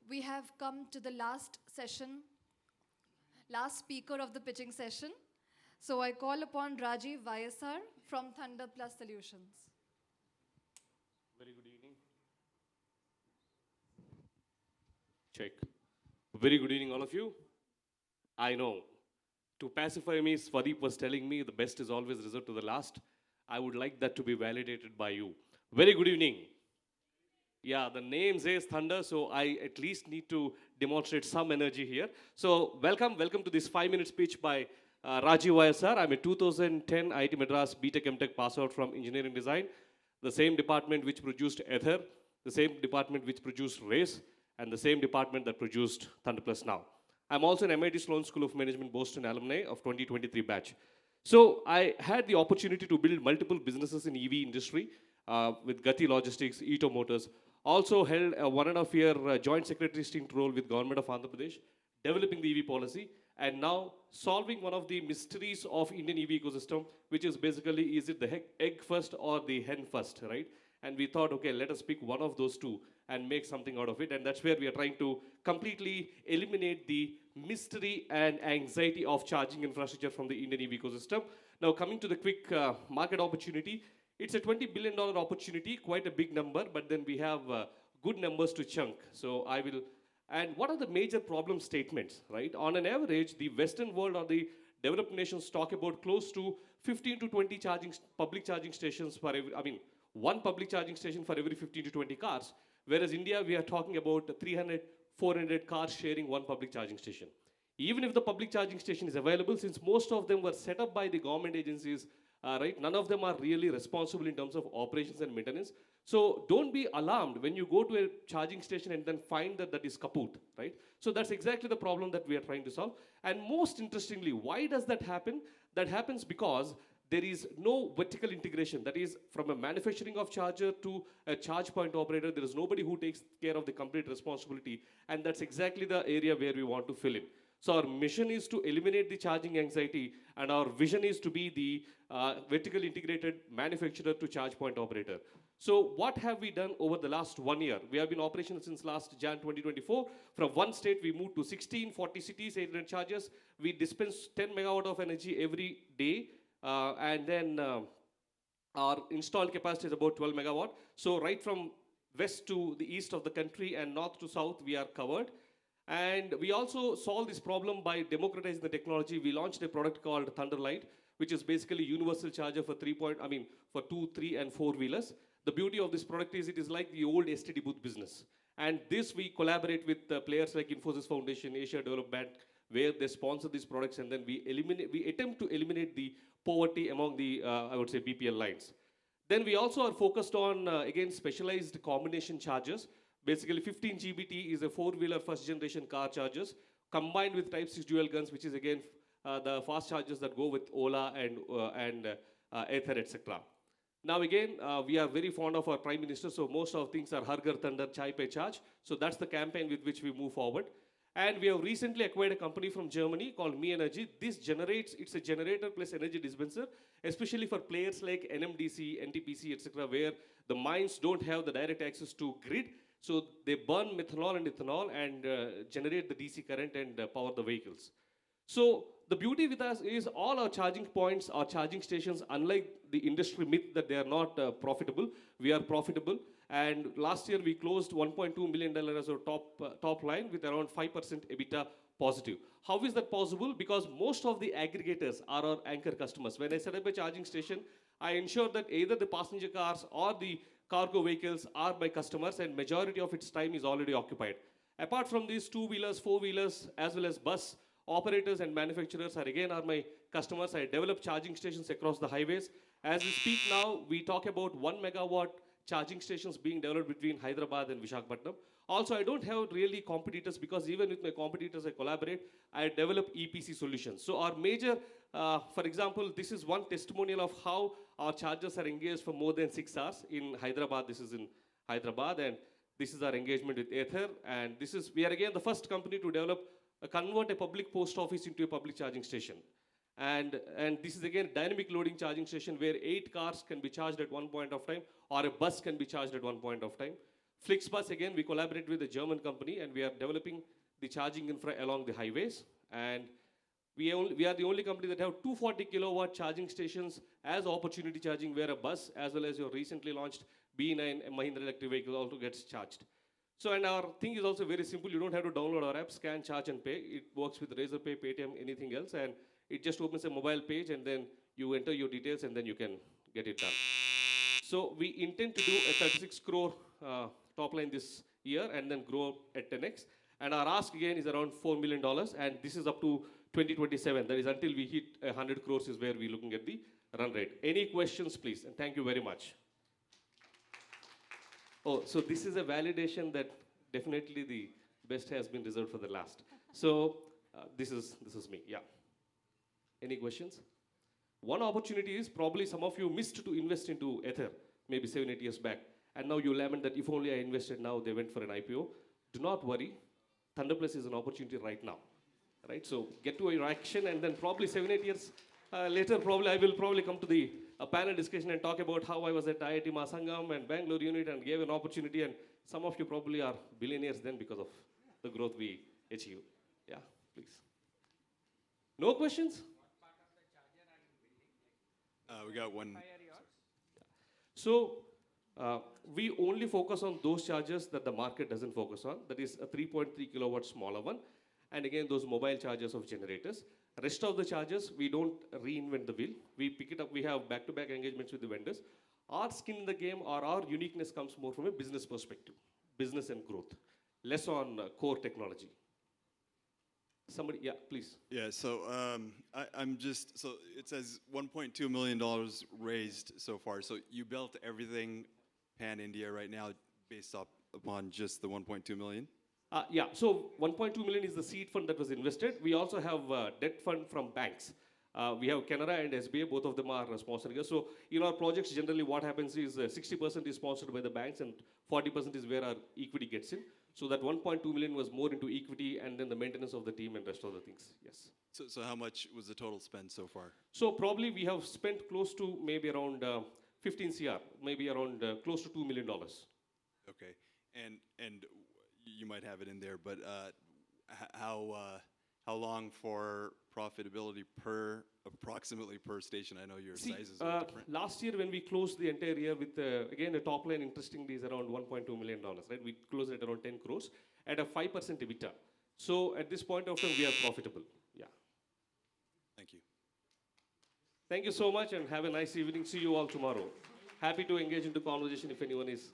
We have come to the last session, last speaker of the pitching session. So I call upon Rajeev YSR from ThunderPlus Solutions. Very good evening. Check. Very good evening, all of you. I know, to pacify me, Swadeep was telling me the best is always reserved to the last. I would like that to be validated by you. Very good evening. Yeah, the name says Thunder, so I at least need to demonstrate some energy here. So welcome to this 5-minute speech by Rajeev YSR. I'm a 2010 IIT Madras BTech pass out from engineering design, the same department which produced Ather, the same department which produced Race, and the same department that produced ThunderPlus now. I'm also an MIT Sloan School of Management Boston alumni of 2023 batch. So I had the opportunity to build multiple businesses in EV industry with Gati Logistics, ETO Motors. Also held a 1.5-year joint secretary stint role with government of Andhra Pradesh, developing the EV policy, and now solving one of the mysteries of Indian EV ecosystem, which is basically, is it the egg first or the hen first, right? And we thought, okay, let us pick one of those two and make something out of it. And that's where we are trying to completely eliminate the mystery and anxiety of charging infrastructure from the Indian EV ecosystem. Now, coming to the quick market opportunity, it's a $20 billion opportunity, quite a big number, but then we have good numbers to chunk. So I will, and what are the major problem statements, right? On an average, the Western world or the developed nations talk about close to 15 to 20 public charging stations for every, one public charging station for every 15 to 20 cars. Whereas India, we are talking about 300, 400 cars sharing one public charging station. Even if the public charging station is available, since most of them were set up by the government agencies, right? None of them are really responsible in terms of operations and maintenance. So don't be alarmed when you go to a charging station and then find that that is kaput, right? So that's exactly the problem that we are trying to solve. And most interestingly, why does that happen? That happens because there is no vertical integration. That is, from a manufacturing of charger to a charge point operator, there is nobody who takes care of the complete responsibility. And that's exactly the area where we want to fill in. So our mission is to eliminate the charging anxiety, and our vision is to be the vertically integrated manufacturer to charge point operator. So what have we done over the last 1 year? We have been operational since last Jan 2024. From one state, we moved to 16, 40 cities, 800 chargers. We dispense 10 megawatt of energy every day. And then our installed capacity is about 12 megawatt. So right from west to the east of the country and north to south, we are covered. And we also solve this problem by democratizing the technology. We launched a product called Thunderline, which is basically universal charger for for 2, 3, and 4 wheelers. The beauty of this product is it is like the old STD booth business. And this we collaborate with players like Infosys Foundation, Asia Development, where they sponsor these products, and then we attempt to eliminate the poverty among the, I would say, BPL lines. Then we also are focused on, again, specialized combination chargers. Basically, 15 GBT is a 4-wheeler first-generation car chargers, combined with Type 6 dual guns, which is, again, the fast chargers that go with Ola and Ather, etc. Now, again, we are very fond of our Prime Minister, so most of things are Har Ghar Thunder, Chai Pe Charge. So that's the campaign with which we move forward. And we have recently acquired a company from Germany called Me Energy. This generates, it's a generator plus energy dispenser, especially for players like NMDC, NTPC, etc., where the mines don't have the direct access to grid. So they burn methanol and ethanol and generate the DC current and power the vehicles. So the beauty with us is all our charging points, our charging stations, unlike the industry myth that they are not profitable, we are profitable. And last year we closed $1.2 million as our top line with around 5% EBITDA positive. How is that possible? Because most of the aggregators are our anchor customers. When I set up a charging station, I ensure that either the passenger cars or the cargo vehicles are my customers, and majority of its time is already occupied. Apart from these, 2-wheelers, 4-wheelers, as well as bus operators and manufacturers are again my customers. I develop charging stations across the highways. As we speak now, we talk about 1 megawatt charging stations being developed between Hyderabad and Visakhapatnam. Also, I don't have really competitors, because even with my competitors I collaborate, I develop EPC solutions. So our major, for example, this is one testimonial of how our chargers are engaged for more than 6 hours in Hyderabad. This is in Hyderabad, and this is our engagement with Ather. And this is, we are again the first company to convert a public post office into a public charging station. And this is again dynamic loading charging station where 8 cars can be charged at one point of time, or a bus can be charged at one point of time. FlixBus, again, we collaborate with a German company, and we are developing the charging infra along the highways. And we are the only company that have 240 kilowatt charging stations as opportunity charging, where a bus, as well as your recently launched B9 Mahindra electric vehicle, also gets charged. So, and our thing is also very simple. You don't have to download our app, scan, charge, and pay. It works with Razorpay, Paytm, anything else, and it just opens a mobile page, and then you enter your details, and then you can get it done. So we intend to do a 36 crore top line this year, and then grow at 10x. And our ask again is around $4 million, and this is up to 2027. That is until we hit 100 crores is where we're looking at the run rate. Any questions, please? And thank you very much. Oh, so this is a validation that definitely the best has been reserved for the last. So this is me, yeah. Any questions? One opportunity is probably some of you missed to invest into Ather, maybe 7-8 years back. And now you lament that if only I invested now, they went for an IPO. Do not worry. ThunderPlus is an opportunity right now. Right? So get to your action, and then probably 7-8 years later, I will probably come to the panel discussion and talk about how I was at IIT Masangam and Bangalore unit and gave an opportunity, and some of you probably are billionaires then because of the growth we achieved. Yeah, please. No questions? We got one. So we only focus on those chargers that the market doesn't focus on. That is a 3.3 kilowatt smaller one. And again, those mobile chargers of generators. Rest of the chargers, we don't reinvent the wheel. We pick it up, we have back-to-back engagements with the vendors. Our skin in the game or our uniqueness comes more from a business perspective, business and growth, less on core technology. Somebody, yeah, please. Yeah, so I'm just, so it says $1.2 million raised so far. So you built everything pan-India right now based upon just the 1.2 million? Yeah, so 1.2 million is the seed fund that was invested. We also have debt fund from banks. We have Canara and SBA, both of them are sponsoring us. So in our projects, generally what happens is 60% is sponsored by the banks and 40% is where our equity gets in. So that 1.2 million was more into equity and then the maintenance of the team and rest of the things, yes. So how much was the total spend so far? So probably we have spent close to maybe around 15 CR, maybe around close to $2 million. Okay, and you might have it in there, but how long for profitability approximately per station? I know your sizes are different. Last year when we closed the entire year with, again, a top line interestingly is around $1.2 million, right? We closed at around 10 crores at a 5% EBITDA. So at this point of time, we are profitable, yeah. Thank you. Thank you so much and have a nice evening. See you all tomorrow. Happy to engage into conversation if anyone is